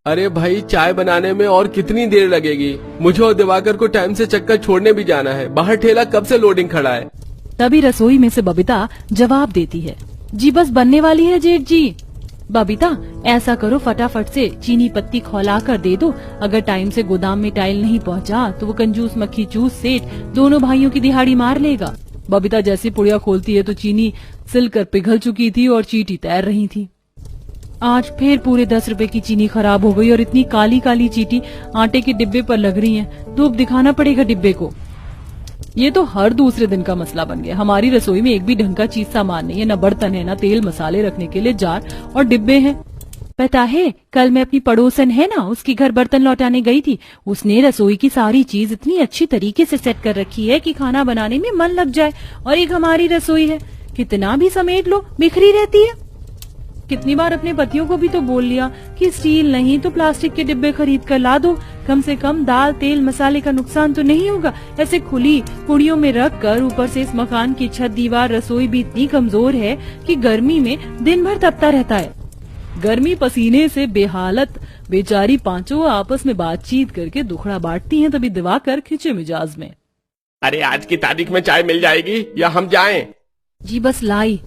अरे भाई, चाय बनाने में और कितनी देर लगेगी? मुझे और दिवाकर को टाइम से चक्कर छोड़ने भी जाना है। बाहर ठेला कब से लोडिंग खड़ा है। तभी रसोई में से बबीता जवाब देती है, जी बस बनने वाली है जेठ जी। बबीता, ऐसा करो फटाफट से चीनी पत्ती खौला कर दे दो। अगर टाइम से गोदाम में टाइल नहीं पहुंचा तो वो कंजूस मक्खी चूस सेठ दोनों भाइयों की दिहाड़ी मार लेगा। बबीता जैसी पुड़िया खोलती है तो चीनी सिलकर पिघल चुकी थी और चींटी तैर रही थी। आज फिर पूरे 10 रुपए की चीनी खराब हो गई और इतनी काली काली चींटी आटे के डिब्बे पर लग रही है। धूप दिखाना पड़ेगा डिब्बे को। ये तो हर दूसरे दिन का मसला बन गया। हमारी रसोई में एक भी ढंग का चीज सामान नहीं है, न बर्तन है, न तेल मसाले रखने के लिए जार और डिब्बे हैं। पता है, कल मैं अपनी पड़ोसन है ना, उसके घर बर्तन लौटाने गई थी। उसने रसोई की सारी चीज इतनी अच्छी तरीके से सेट कर रखी है कि खाना बनाने में मन लग जाए। और एक हमारी रसोई है, कितना भी समेट लो बिखरी रहती है। कितनी बार अपने पतियों को भी तो बोल लिया कि स्टील नहीं तो प्लास्टिक के डिब्बे खरीद कर ला दो, कम से कम दाल तेल मसाले का नुकसान तो नहीं होगा। ऐसे खुली पुड़ियों में रख कर, ऊपर से इस मकान की छत दीवार रसोई भी इतनी कमजोर है कि गर्मी में दिन भर तपता रहता है। गर्मी पसीने से बेहालत बेचारी पांचों आपस में बातचीत करके दुखड़ा बांटती हैं। तभी दिवाकर खिंचे मिजाज में, अरे आज की तारीख में चाय मिल जाएगी या हम जाएं? जी बस लाई,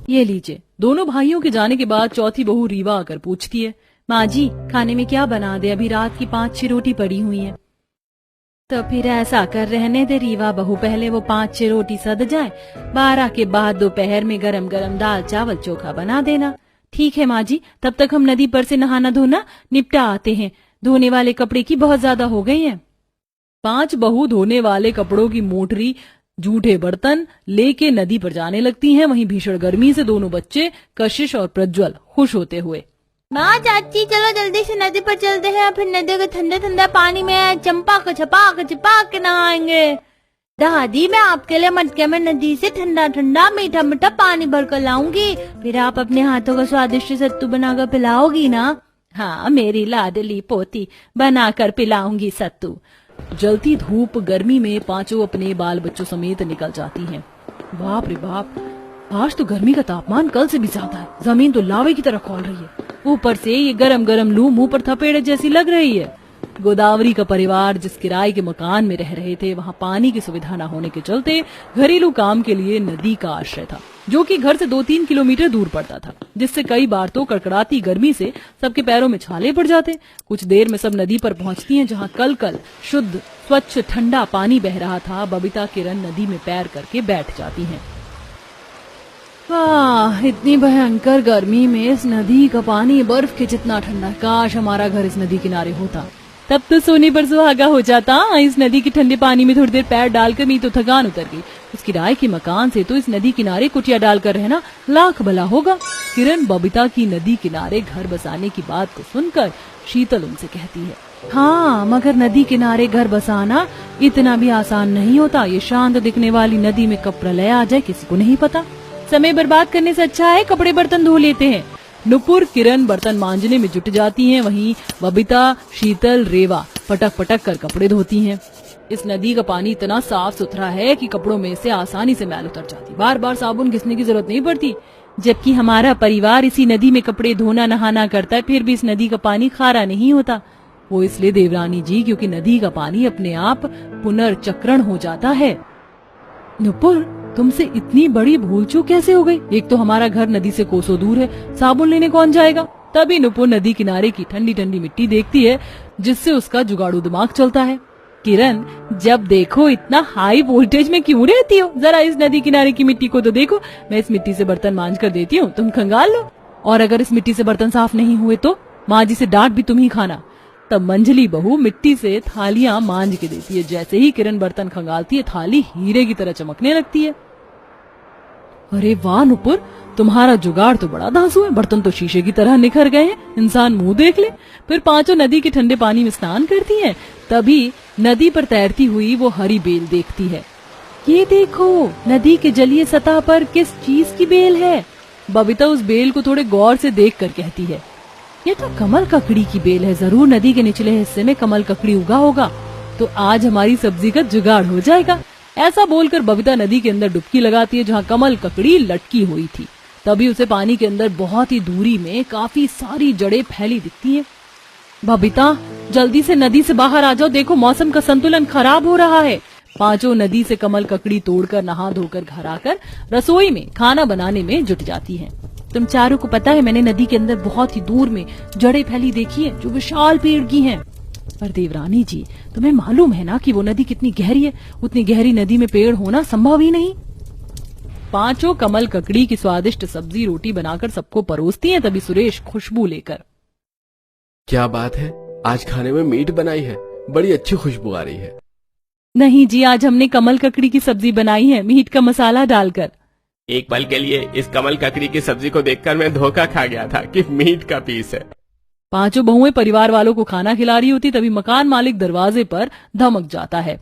ये लीजिए। दोनों भाइयों के जाने के बाद चौथी बहू रीवा आकर पूछती है, माँ जी खाने में क्या बना दे? अभी रात की 5-6 रोटी पड़ी हुई है। तो फिर ऐसा कर, रहने दे रीवा बहू, पहले वो 5-6 रोटी सद जाए, 12 के बाद दोपहर में गरम गरम दाल चावल चोखा बना देना। ठीक है माँ जी, तब तक हम नदी पर से नहाना धोना निपटा आते हैं। धोने वाले कपड़े की बहुत ज्यादा हो गई है। 5 बहू धोने वाले कपड़ों की मोटरी जूठे बर्तन लेके नदी पर जाने लगती हैं। वहीं भीषण गर्मी से दोनों बच्चे कशिश और प्रज्वल खुश होते हुए, माँ चाची चलो जल्दी से नदी पर चलते हैं, फिर नदी के ठंडे ठंडे पानी में चंपक छपाक के नहाएंगे। दादी मैं आपके लिए मटके में नदी से ठंडा ठंडा मीठा मीठा पानी भरकर लाऊंगी, फिर आप अपने हाथों का स्वादिष्ट सत्तू बनाकर पिलाओगी ना? हाँ मेरी लाडली पोती, बनाकर पिलाऊंगी सत्तू। जलती धूप गर्मी में पांचों अपने बाल बच्चों समेत निकल जाती हैं। बाप रे बाप, आज तो गर्मी का तापमान कल से भी ज्यादा है। जमीन तो लावे की तरह खौल रही है, ऊपर से ये गरम गरम लू मुंह पर थपेड़े जैसी लग रही है। गोदावरी का परिवार जिस किराए के मकान में रह रहे थे, वहाँ पानी की सुविधा न होने के चलते घरेलू काम के लिए नदी का आश्रय था, जो कि घर से 2-3 किलोमीटर दूर पड़ता था, जिससे कई बार तो कड़कड़ाती गर्मी से सबके पैरों में छाले पड़ जाते। कुछ देर में सब नदी पर पहुंचती हैं, जहां कल शुद्ध स्वच्छ ठंडा पानी बह रहा था। बबीता किरण नदी में पैर करके बैठ जाती हैं। वाह, इतनी भयंकर गर्मी में इस नदी का पानी बर्फ के जितना ठंडा। काश हमारा घर इस नदी किनारे होता, तब तो सोने पर सुहागा हो जाता। इस नदी के ठंडे पानी में थोड़ी देर पैर डालकर मेरी तो थकान उतर गई। उस किराए के मकान से तो इस नदी किनारे कुटिया डालकर रहना लाख भला होगा। किरण बबीता की नदी किनारे घर बसाने की बात को सुनकर शीतल उनसे कहती है, हाँ मगर नदी किनारे घर बसाना इतना भी आसान नहीं होता। ये शांत दिखने वाली नदी में कब प्रलय आ जाए किसी को नहीं पता। समय बर्बाद करने से अच्छा है कपड़े बर्तन धो लेते हैं। नुपुर किरण बर्तन मांजने में जुट जाती हैं, वहीं बबीता शीतल रेवा पटक पटक कर कपड़े धोती हैं। इस नदी का पानी इतना साफ सुथरा है कि कपड़ों में से आसानी से मैल उतर जाती, बार बार साबुन घिसने की जरूरत नहीं पड़ती। जबकि हमारा परिवार इसी नदी में कपड़े धोना नहाना करता है, फिर भी इस नदी का पानी खारा नहीं होता। वो इसलिए देवरानी जी क्योंकि नदी का पानी अपने आप पुनर्चक्रण हो जाता है। नुपुर, तुमसे इतनी बड़ी भूल चूक कैसे हो गई? एक तो हमारा घर नदी से कोसों दूर है, साबुन लेने कौन जाएगा? तभी नुपुर नदी किनारे की ठंडी ठंडी मिट्टी देखती है, जिससे उसका जुगाड़ू दिमाग चलता है। किरण, जब देखो इतना हाई वोल्टेज में क्यों रहती हो? जरा इस नदी किनारे की मिट्टी को तो देखो। मैं इस मिट्टी से बर्तन मांज कर देती हूँ, तुम खंगाल लो। और अगर इस मिट्टी से बर्तन साफ नहीं हुए तो माँ जी से डांट भी तुम ही खाना। तब मंजली बहू मिट्टी से थालियां मांज के देती है। जैसे ही किरण बर्तन खंगालती है, थाली हीरे की तरह चमकने लगती है। अरे वाह नुपुर, तुम्हारा जुगाड़ तो बड़ा धांसू है। बर्तन तो शीशे की तरह निखर गए हैं, इंसान मुंह देख ले। फिर पांचों नदी के ठंडे पानी में स्नान करती हैं। तभी नदी पर तैरती हुई वो हरी बेल देखती है। ये देखो, नदी के जलीय सतह पर किस चीज की बेल है? बबीता उस बेल को थोड़े गौर से देख कर कहती है, ये तो कमल ककड़ी की बेल है। जरूर नदी के निचले हिस्से में कमल ककड़ी उगा होगा, तो आज हमारी सब्जी का जुगाड़ हो जाएगा। ऐसा बोलकर बबीता नदी के अंदर डुबकी लगाती है, जहाँ कमल ककड़ी लटकी हुई थी। तभी उसे पानी के अंदर बहुत ही दूरी में काफी सारी जड़ें फैली दिखती हैं। बबीता जल्दी से नदी से बाहर आ जाओ, देखो मौसम का संतुलन खराब हो रहा है। पांचों नदी से कमल ककड़ी तोड़कर नहा धोकर घर आकर रसोई में खाना बनाने में जुट जाती हैं। तुम चारों को पता है मैंने नदी के अंदर बहुत ही दूर में जड़ें फैली देखी है जो विशाल पेड़ की हैं। पर देवरानी जी तुम्हें मालूम है ना कि वो नदी कितनी गहरी है, उतनी गहरी नदी में पेड़ होना संभव ही नहीं। पांचों कमल ककड़ी की स्वादिष्ट सब्जी रोटी बनाकर सबको परोसती हैं। तभी सुरेश खुशबू लेकर, क्या बात है, आज खाने में मीट बनाई है, बड़ी अच्छी खुशबू आ रही है। नहीं जी, आज हमने कमल ककड़ी की सब्जी बनाई है मीट का मसाला डालकर। एक पल के लिए इस कमल ककड़ी की सब्जी को देखकर मैं धोखा खा गया था कि मीट का पीस है। पांचों बहुएं परिवार वालों को खाना खिला रही होती तभी मकान मालिक दरवाजे पर धमक जाता है।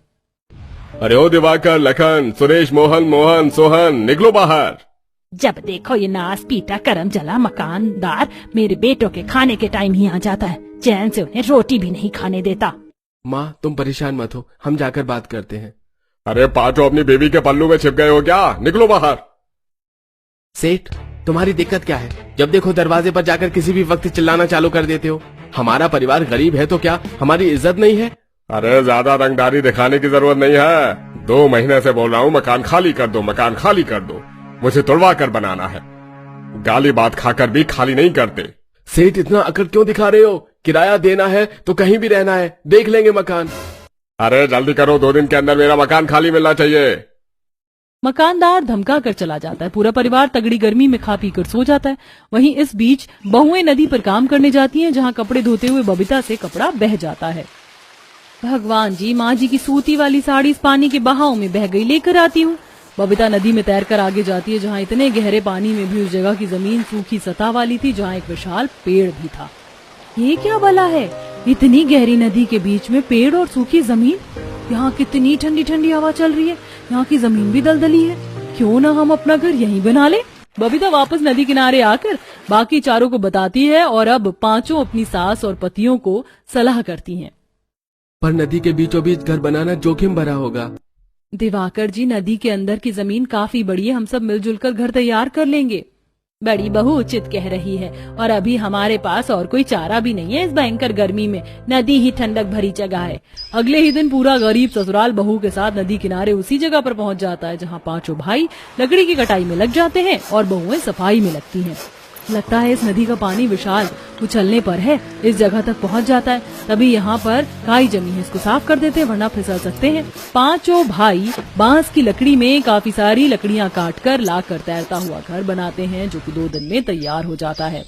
अरे ओ दिवाकर, लखन, सुरेश, मोहन, मोहन, सोहन, निकलो बाहर। जब देखो ये नास पीटा करम जला मकानदार मेरे बेटों के खाने के टाइम ही आ जाता है, चैन से उन्हें रोटी भी नहीं खाने देता। माँ तुम परेशान मत हो, हम जाकर बात करते हैं। अरे पांचों अपनी बेबी के पल्लू में छिप गए हो क्या? निकलो बाहर। सेठ तुम्हारी दिक्कत क्या है? जब देखो दरवाजे पर जाकर किसी भी वक्त चिल्लाना चालू कर देते हो। हमारा परिवार गरीब है तो क्या हमारी इज्जत नहीं है? अरे ज्यादा रंगदारी दिखाने की जरूरत नहीं है। 2 महीने से बोल रहा हूँ मकान खाली कर दो, मकान खाली कर दो। मुझे तुड़वा कर बनाना है। गाली बात खाकर भी खाली नहीं करते। सेठ इतना अकड़ क्यों दिखा रहे हो? किराया देना है तो कहीं भी रहना है, देख लेंगे मकान। अरे जल्दी करो, 2 दिन के अंदर मेरा मकान खाली मिलना चाहिए। मकानदार धमका कर चला जाता है। पूरा परिवार तगड़ी गर्मी में खा पी कर सो जाता है। वहीं इस बीच बहुएं नदी पर काम करने जाती हैं, जहां कपड़े धोते हुए बबीता से कपड़ा बह जाता है। भगवान जी, माँ जी की सूती वाली साड़ी इस पानी के बहाव में बह गई, लेकर आती हूँ। बबीता नदी में तैरकर आगे जाती है, जहाँ इतने गहरे पानी में भी उस जगह की जमीन सूखी सतह वाली थी, जहाँ एक विशाल पेड़ भी था। ये क्या भला है? इतनी गहरी नदी के बीच में पेड़ और सूखी जमीन। यहाँ कितनी ठंडी ठंडी हवा चल रही है, यहाँ की जमीन भी दलदली है। क्यों ना हम अपना घर यहीं बना ले। बबीता वापस नदी किनारे आकर बाकी चारों को बताती है और अब पांचों अपनी सास और पतियों को सलाह करती हैं। पर नदी के बीचों बीच घर बनाना जोखिम भरा होगा। दिवाकर जी, नदी के अंदर की जमीन काफी बड़ी है, हम सब मिलजुल कर घर तैयार कर लेंगे। बड़ी बहू उचित कह रही है, और अभी हमारे पास और कोई चारा भी नहीं है। इस भयंकर गर्मी में नदी ही ठंडक भरी जगह है। अगले ही दिन पूरा गरीब ससुराल बहू के साथ नदी किनारे उसी जगह पर पहुंच जाता है, जहां पांचों भाई लकड़ी की कटाई में लग जाते हैं और बहुएं सफाई में लगती हैं। लगता है इस नदी का पानी विशाल उछलने पर है, इस जगह तक पहुंच जाता है। तभी यहाँ पर काई जमी है, इसको साफ कर देते हैं वरना फिसल सकते हैं। पांचों भाई बांस की लकड़ी में काफी सारी लकड़ियां काटकर लाकर तैरता हुआ घर बनाते हैं, जो कि 2 दिन में तैयार हो जाता है।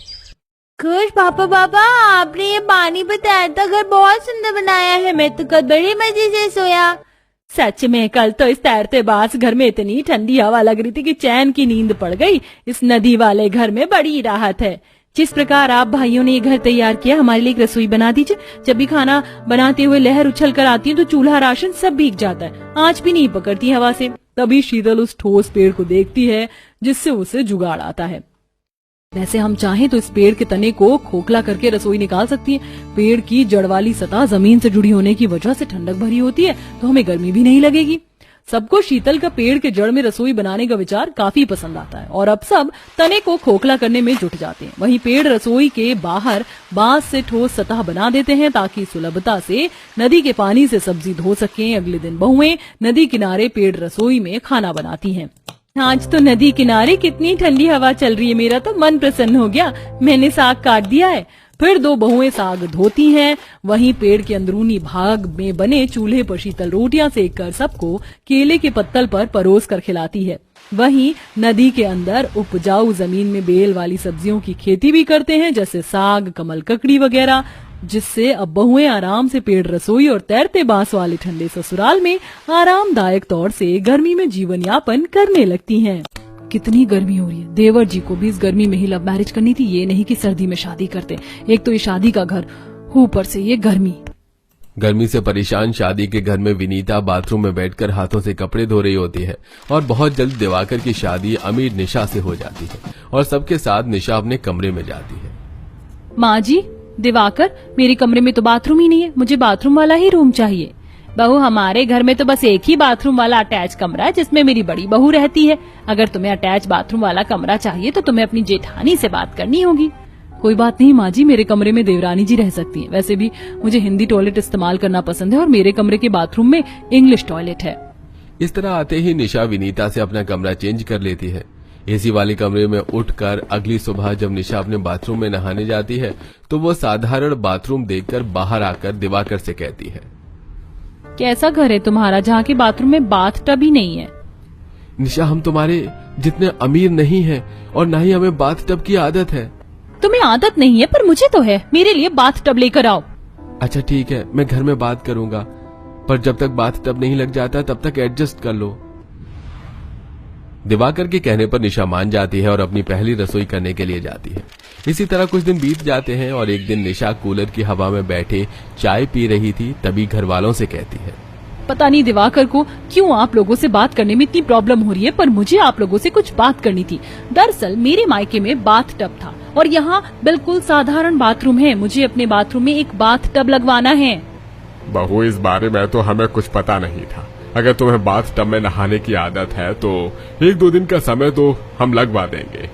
खुश पापा, आपने ये पानी पे तैरता घर बहुत सुंदर बनाया है। मैं तो कल बड़े मजे से सोया। सच में कल तो इस तैरते बांस घर में इतनी ठंडी हवा लग रही थी कि चैन की नींद पड़ गई। इस नदी वाले घर में बड़ी राहत है। जिस प्रकार आप भाइयों ने ये घर तैयार किया, हमारे लिए एक रसोई बना दीजिए। जब भी खाना बनाते हुए लहर उछल कर आती है तो चूल्हा राशन सब भीग जाता है, आंच भी नहीं पकड़ती हवा से। तभी शीतल उस ठोस पेड़ को देखती है जिससे उसे जुगाड़ आता है। वैसे हम चाहें तो इस पेड़ के तने को खोखला करके रसोई निकाल सकती है। पेड़ की जड़ वाली सतह जमीन से जुड़ी होने की वजह से ठंडक भरी होती है, तो हमें गर्मी भी नहीं लगेगी। सबको शीतल का पेड़ के जड़ में रसोई बनाने का विचार काफी पसंद आता है और अब सब तने को खोखला करने में जुट जाते हैं। वहीं पेड़ रसोई के बाहर बांस से ठोस सतह बना देते हैं ताकि सुलभता से नदी के पानी से सब्जी धो सकें। अगले दिन बहुएं नदी किनारे पेड़ रसोई में खाना बनाती हैं। आज तो नदी किनारे कितनी ठंडी हवा चल रही है, मेरा तो मन प्रसन्न हो गया। मैंने साग काट दिया है। फिर 2 बहुएं साग धोती हैं। वहीं पेड़ के अंदरूनी भाग में बने चूल्हे पर शीतल रोटियां सेक कर सबको केले के पत्तल पर परोस कर खिलाती है। वहीं नदी के अंदर उपजाऊ जमीन में बेल वाली सब्जियों की खेती भी करते हैं, जैसे साग, कमल ककड़ी वगैरह, जिससे अब बहुएं आराम से पेड़ रसोई और तैरते बांस वाले ठंडे ससुराल में आरामदायक तौर से गर्मी में जीवन यापन करने लगती हैं। कितनी गर्मी हो रही है। देवर जी को भी इस गर्मी में ही लव मैरिज करनी थी, ये नहीं कि सर्दी में शादी करते। एक तो ये शादी का घर, ऊपर से ये गर्मी से परेशान शादी के घर में विनीता बाथरूम में बैठकर हाथों से कपड़े धो रही होती है और बहुत जल्द दिवाकर की शादी अमीर निशा से हो जाती है और सबके साथ निशा अपने कमरे में जाती है। माँ जी, दिवाकर, मेरे कमरे में तो बाथरूम ही नहीं है, मुझे बाथरूम वाला ही रूम चाहिए। बहू, हमारे घर में तो बस एक ही बाथरूम वाला अटैच कमरा है जिसमें मेरी बड़ी बहू रहती है। अगर तुम्हें अटैच बाथरूम वाला कमरा चाहिए तो तुम्हें अपनी जेठानी से बात करनी होगी। कोई बात नहीं माँ जी, मेरे कमरे में देवरानी जी रह सकती हैं। वैसे भी मुझे हिंदी टॉयलेट इस्तेमाल करना पसंद है और मेरे कमरे के बाथरूम में इंग्लिश टॉयलेट है। इस तरह आते ही निशा विनीता से अपना कमरा चेंज कर लेती है। एसी वाले कमरे में उठकर अगली सुबह जब निशा अपने बाथरूम में नहाने जाती है तो वो साधारण बाथरूम देखकर बाहर आकर दिवाकर से कहती है, कैसा घर है तुम्हारा जहाँ के बाथरूम में बाथ टब ही नहीं है? निशा, हम तुम्हारे जितने अमीर नहीं हैं और न ही हमें बाथ टब की आदत है। तुम्हें आदत नहीं है पर मुझे तो है। मेरे लिए बाथ टब लेकर आओ। अच्छा ठीक है, मैं घर में बात करूंगा, पर जब तक बाथ टब नहीं लग जाता तब तक एडजस्ट कर लो। दिवाकर के कहने पर निशा मान जाती है और अपनी पहली रसोई करने के लिए जाती है। इसी तरह कुछ दिन बीत जाते हैं और एक दिन निशा कूलर की हवा में बैठे चाय पी रही थी, तभी घर वालों से कहती है, पता नहीं दिवाकर को क्यों आप लोगों से बात करने में इतनी प्रॉब्लम हो रही है, पर मुझे आप लोगों से कुछ बात करनी थी। दरअसल मेरे मायके में बाथ टब था और यहाँ बिल्कुल साधारण बाथरूम है। मुझे अपने बाथरूम में एक बाथ टब लगवाना है। बहू, इस बारे में तो हमें कुछ पता नहीं था। अगर तुम्हें बाथ टब में नहाने की आदत है तो 1-2 दिन का समय तो हम लगवा देंगे।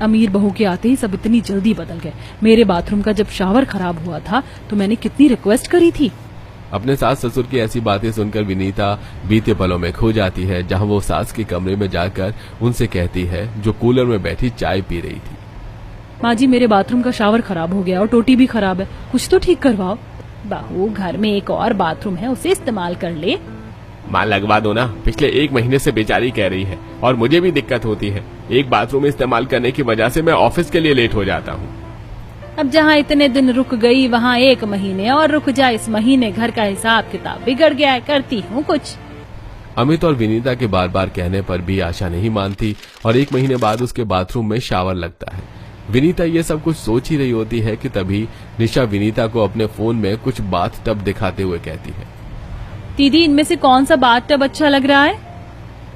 अमीर बहू के आते ही सब इतनी जल्दी बदल गए। मेरे बाथरूम का जब शावर खराब हुआ था तो मैंने कितनी रिक्वेस्ट करी थी। अपने सास ससुर की ऐसी बातें सुनकर विनीता बीते पलों में खो जाती है, जहां वो सास के कमरे में जाकर उनसे कहती है, जो कूलर में बैठी चाय पी रही थी, माँ जी, मेरे बाथरूम का शावर खराब हो गया और टोटी भी खराब है, कुछ तो ठीक करवाओ। बहू, घर में एक और बाथरूम है, उसे इस्तेमाल कर ले। मां लगवा दो ना, पिछले 1 महीने से बेचारी कह रही है और मुझे भी दिक्कत होती है। एक बाथरूम इस्तेमाल करने की वजह से मैं ऑफिस के लिए लेट हो जाता हूँ। अब जहाँ इतने दिन रुक गई वहाँ 1 महीने और रुक जाए। इस महीने घर का हिसाब किताब बिगड़ गया है, करती हूँ कुछ। अमित और विनीता के बार बार कहने पर भी आशा नहीं मानती और 1 महीने बाद उसके बाथरूम में शावर लगता है। विनीता ये सब कुछ सोच ही रही होती है कि तभी निशा विनीता को अपने फोन में कुछ बाथ टब दिखाते हुए कहती है, दीदी, इनमें से कौन सा बाथ टब अच्छा लग रहा है?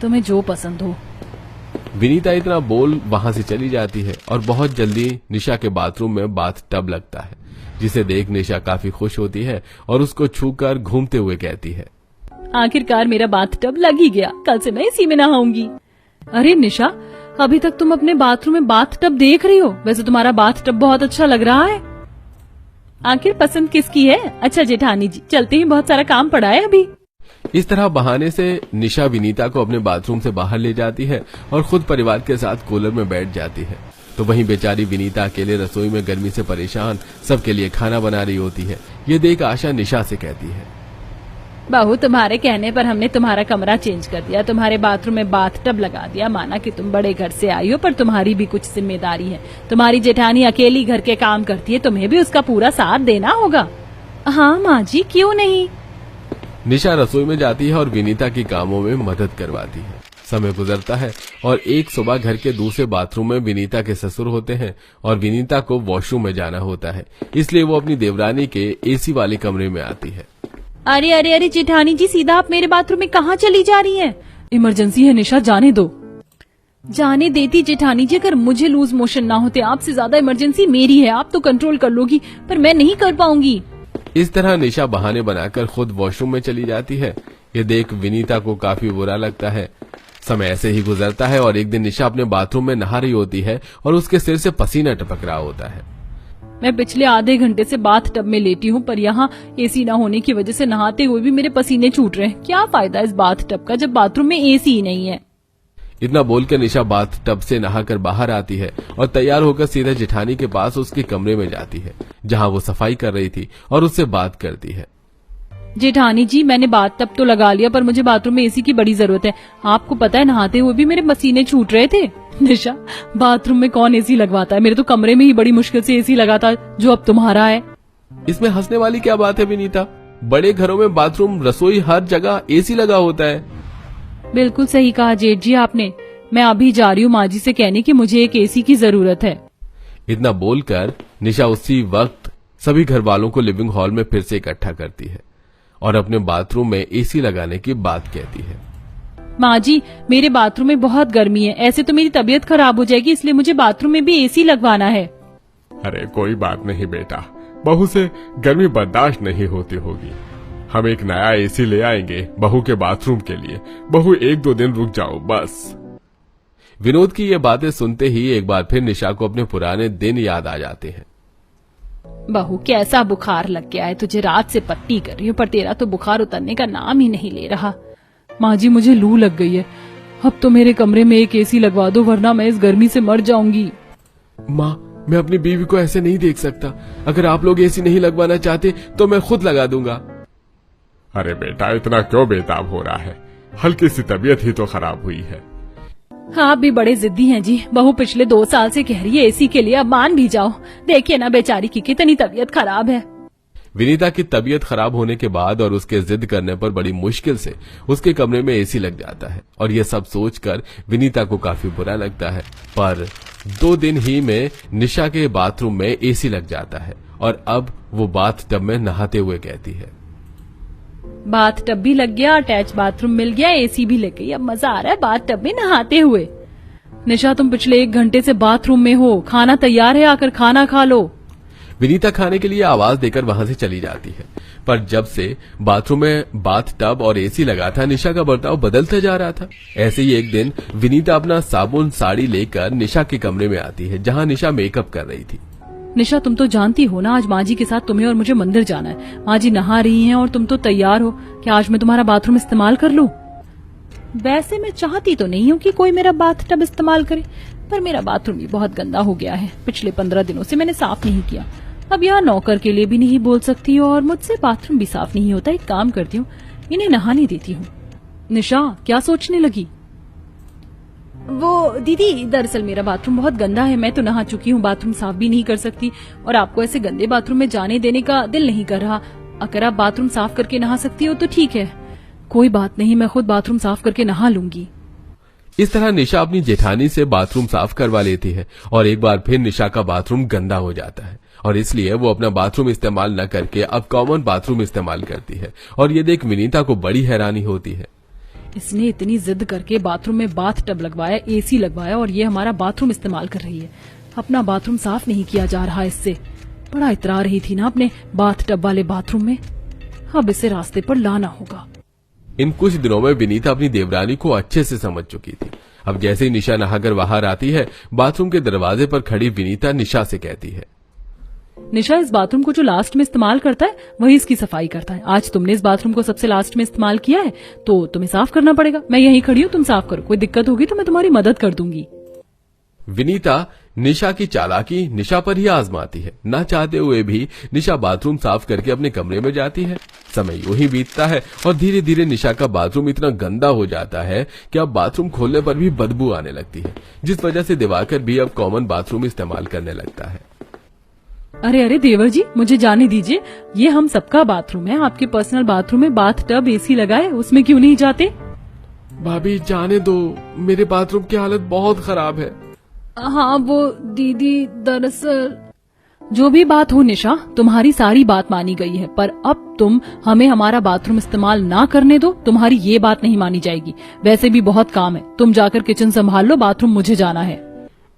तुम्हें जो पसंद हो। विनीता इतना बोल वहां से चली जाती है और बहुत जल्दी निशा के बाथरूम में बाथ टब लगता है, जिसे देख निशा काफी खुश होती है और उसको छूकर घूमते हुए कहती है, आखिरकार मेरा बाथ टब लग ही गया, कल से मैं इसी में नहाऊंगी। अरे निशा, अभी तक तुम अपने बाथरूम में बाथ टब देख रही हो? वैसे तुम्हारा बाथ टब बहुत अच्छा लग रहा है। आखिर पसंद किसकी है? अच्छा जेठानी जी, चलते ही, बहुत सारा काम पड़ा है अभी। इस तरह बहाने से निशा विनीता को अपने बाथरूम से बाहर ले जाती है और खुद परिवार के साथ कूलर में बैठ जाती है। तो वहीं बेचारी विनीता अकेले रसोई में गर्मी से परेशान सबके लिए खाना बना रही होती है। ये देख आशा निशा से कहती है, बहू, तुम्हारे कहने पर हमने तुम्हारा कमरा चेंज कर दिया, तुम्हारे बाथरूम में बाथ टब लगा दिया। माना कि तुम बड़े घर से आई हो, पर तुम्हारी भी कुछ जिम्मेदारी है। तुम्हारी जेठानी अकेली घर के काम करती है, तुम्हें भी उसका पूरा साथ देना होगा। हाँ माँ जी, क्यों नहीं। निशा रसोई में जाती है और विनीता की कामों में मदद करवाती है। समय गुजरता है और एक सुबह घर के दूसरे बाथरूम में विनीता के ससुर होते हैं और विनीता को वॉशरूम में जाना होता है, इसलिए वो अपनी देवरानी के एसी वाले कमरे में आती है। अरे अरे अरे जेठानी जी, सीधा आप मेरे बाथरूम में कहाँ चली जा रही हैं? इमरजेंसी है निशा, जाने दो। जाने देती जेठानी जी, अगर मुझे लूज मोशन ना होते। आपसे ज्यादा इमरजेंसी मेरी है, आप तो कंट्रोल कर लोगी, पर मैं नहीं कर पाऊंगी। इस तरह निशा बहाने बनाकर खुद वॉशरूम में चली जाती है। ये देख विनीता को काफी बुरा लगता है। समय ऐसे ही गुजरता है और एक दिन निशा अपने बाथरूम में नहा रही होती है और उसके सिर से पसीना टपक रहा होता है। मैं पिछले आधे घंटे से बाथ टब में लेटी हूँ, पर यहाँ एसी न होने की वजह से नहाते हुए भी मेरे पसीने छूट रहे हैं। क्या फायदा इस बाथ टब का जब बाथरूम में एसी ही नहीं है। इतना बोलकर निशा बाथ टब से नहाकर बाहर आती है और तैयार होकर सीधे जेठानी के पास उसके कमरे में जाती है, जहाँ वो सफाई कर रही थी और उससे बात करती है। जेठानी जी, मैंने बाथ टब तो लगा लिया, पर मुझे बाथरूम में एसी की बड़ी जरूरत है। आपको पता है नहाते हुए भी मेरे पसीने छूट रहे थे। निशा, बाथरूम में कौन एसी लगवाता है? मेरे तो कमरे में ही बड़ी मुश्किल से एसी लगा था, जो अब तुम्हारा है। इसमें हंसने वाली क्या बात है विनीता? बड़े घरों में बाथरूम, रसोई, हर जगह एसी लगा होता है। बिल्कुल सही कहा जेठ जी आपने। मैं अभी जा रही हूँ माँ जी से कहने की मुझे एक एसी की जरूरत है। इतना बोलकर निशा उसी वक्त सभी घर वालों को लिविंग हॉल में फिर से इकट्ठा करती है और अपने बाथरूम में एसी लगाने की बात कहती है। माँ जी, मेरे बाथरूम में बहुत गर्मी है, ऐसे तो मेरी तबीयत खराब हो जाएगी, इसलिए मुझे बाथरूम में भी एसी लगवाना है। अरे कोई बात नहीं बेटा, बहू से गर्मी बर्दाश्त नहीं होती होगी। हम एक नया एसी ले आएंगे बहू के बाथरूम के लिए। बहू 1-2 दिन रुक जाओ बस। विनोद की ये बातें सुनते ही एक बार फिर निशा को अपने पुराने दिन याद आ जाते हैं। बहू, कैसा बुखार लग गया है तुझे। रात से पट्टी कर रही हूँ पर तेरा तो बुखार उतरने का नाम ही नहीं ले रहा। माँ जी, मुझे लू लग गई है। अब तो मेरे कमरे में एक एसी लगवा दो, वरना मैं इस गर्मी से मर जाऊंगी। माँ, मैं अपनी बीवी को ऐसे नहीं देख सकता। अगर आप लोग एसी नहीं लगवाना चाहते तो मैं खुद लगा दूंगा। अरे बेटा, इतना क्यों बेताब हो रहा है? हल्की सी तबीयत ही तो खराब हुई है। आप भी बड़े जिद्दी हैं जी। बहू पिछले 2 साल से कह रही है एसी के लिए, अब मान भी जाओ। देखिए ना बेचारी की कितनी तबीयत खराब है। विनीता की तबीयत खराब होने के बाद और उसके जिद करने पर बड़ी मुश्किल से उसके कमरे में एसी लग जाता है और ये सब सोचकर विनीता को काफी बुरा लगता है। पर 2 दिन ही में निशा के बाथरूम में एसी लग जाता है और अब वो बाथ टब में नहाते हुए कहती है, बाथ टब भी लग गया, अटैच बाथरूम मिल गया, एसी भी लग गई, अब मजा आ रहा है बाथ टब में नहाते हुए। निशा, तुम पिछले 1 घंटे से बाथरूम में हो। खाना तैयार है, आकर खाना खा लो। विनीता खाने के लिए आवाज देकर वहां से चली जाती है। पर जब से बाथरूम में बाथ टब और एसी लगा था, निशा का बर्ताव बदलता जा रहा था। ऐसे ही एक दिन विनीता अपना साबुन साड़ी लेकर निशा के कमरे में आती है, जहां निशा मेकअप कर रही थी। निशा, तुम तो जानती हो ना, आज माँ जी के साथ तुम्हें और मुझे मंदिर जाना है। माँ जी नहा रही हैं और तुम तो तैयार हो। क्या आज मैं तुम्हारा बाथरूम इस्तेमाल कर लूं? वैसे मैं चाहती तो नहीं हूँ कि कोई मेरा बाथ टब इस्तेमाल करे, पर मेरा बाथरूम भी बहुत गंदा हो गया है। पिछले 15 दिनों से मैंने साफ नहीं किया। अब यहाँ नौकर के लिए भी नहीं बोल सकती और मुझसे बाथरूम भी साफ नहीं होता। एक काम करती हूँ, इन्हें नहाने देती हूँ। निशा, क्या सोचने लगी? वो दीदी, दरअसल मेरा बाथरूम बहुत गंदा है। मैं तो नहा चुकी हूँ, बाथरूम साफ भी नहीं कर सकती और आपको ऐसे गंदे बाथरूम में जाने देने का दिल नहीं कर रहा। अगर आप बाथरूम साफ करके नहा सकती हो तो ठीक है। कोई बात नहीं, मैं खुद बाथरूम साफ करके नहा लूंगी। इस तरह निशा अपनी जेठानी से बाथरूम साफ करवा लेती है और एक बार फिर निशा का बाथरूम गंदा हो जाता है और इसलिए वो अपना बाथरूम इस्तेमाल न करके अब कॉमन बाथरूम इस्तेमाल करती है। और ये देख विनीता को बड़ी हैरानी होती है। इसने इतनी जिद करके बाथरूम में बाथ टब लगवाया, एसी लगवाया और ये हमारा बाथरूम इस्तेमाल कर रही है। अपना बाथरूम साफ नहीं किया जा रहा इससे। बड़ा इतरा रही थी ना अपने बाथ टब वाले बाथरूम में। अब इसे रास्ते पर लाना होगा। इन कुछ दिनों में विनीता अपनी देवरानी को अच्छे से समझ चुकी थी। अब जैसे ही निशा नहाकर बाहर आती है, बाथरूम के दरवाजे पर खड़ी विनीता निशा से कहती है, निशा, इस बाथरूम को जो लास्ट में इस्तेमाल करता है वही इसकी सफाई करता है। आज तुमने इस बाथरूम को सबसे लास्ट में इस्तेमाल किया है तो तुम्हें साफ करना पड़ेगा। मैं यहीं खड़ी हूँ, तुम साफ करो। कोई दिक्कत होगी तो मैं तुम्हारी मदद कर दूंगी। विनीता निशा की चालाकी निशा पर ही आजमाती है। ना चाहते हुए भी निशा बाथरूम साफ करके अपने कमरे में जाती है। समय यूं ही बीतता है और धीरे धीरे निशा का बाथरूम इतना गंदा हो जाता है कि अब बाथरूम खोलने पर भी बदबू आने लगती है, जिस वजह से दिवाकर भी अब कॉमन बाथरूम इस्तेमाल करने लगता है। अरे अरे देवर जी, मुझे जाने दीजिए। ये हम सबका बाथरूम है। आपके पर्सनल बाथरूम में बाथ टब एसी लगा है, उसमें क्यों नहीं जाते? भाभी जाने दो, मेरे बाथरूम की हालत बहुत खराब है। हाँ वो दीदी, दरअसल जो भी बात हो निशा, तुम्हारी सारी बात मानी गई है, पर अब तुम हमें हमारा बाथरूम इस्तेमाल ना करने दो। तुम्हारी ये बात नहीं मानी जाएगी। वैसे भी बहुत काम है, तुम जाकर किचन संभाल लो, बाथरूम मुझे जाना है।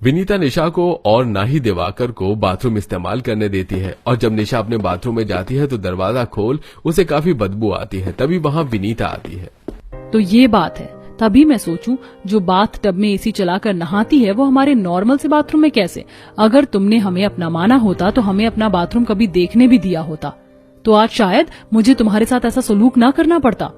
विनीता निशा को और ना ही दिवाकर को बाथरूम इस्तेमाल करने देती है और जब निशा अपने बाथरूम में जाती है तो दरवाजा खोल उसे काफी बदबू आती है। तभी वहाँ विनीता आती है। तो ये बात है, तभी मैं सोचूं जो बाथ टब में एसी चलाकर नहाती है वो हमारे नॉर्मल से बाथरूम में कैसे? अगर तुमने हमें अपना माना होता तो हमें अपना बाथरूम कभी देखने भी दिया होता, तो आज शायद मुझे तुम्हारे साथ ऐसा सलूक ना करना पड़ता।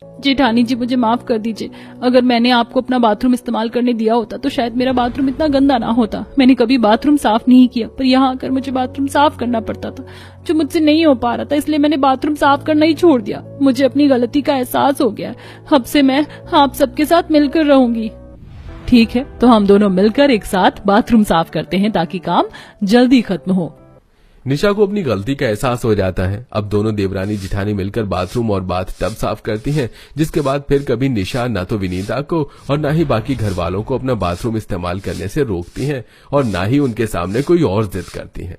जेठानी जी, मुझे माफ कर दीजिए। अगर मैंने आपको अपना बाथरूम इस्तेमाल करने दिया होता तो शायद मेरा बाथरूम इतना गंदा ना होता। मैंने कभी बाथरूम साफ नहीं किया, पर यहाँ आकर मुझे बाथरूम साफ करना पड़ता था, जो मुझसे नहीं हो पा रहा था, इसलिए मैंने बाथरूम साफ करना ही छोड़ दिया। मुझे अपनी गलती का एहसास हो गया। अब से मैं आप सबके साथ मिलकर रहूंगी। ठीक है, तो हम दोनों मिलकर एक साथ बाथरूम साफ करते हैं ताकि काम जल्दी खत्म हो। निशा को अपनी गलती का एहसास हो जाता है। अब दोनों देवरानी जिठानी मिलकर बाथरूम और बाथ टब साफ करती हैं, जिसके बाद फिर कभी निशा न तो विनीता को और न ही बाकी घर वालों को अपना बाथरूम इस्तेमाल करने से रोकती हैं और न ही उनके सामने कोई और जिद करती हैं।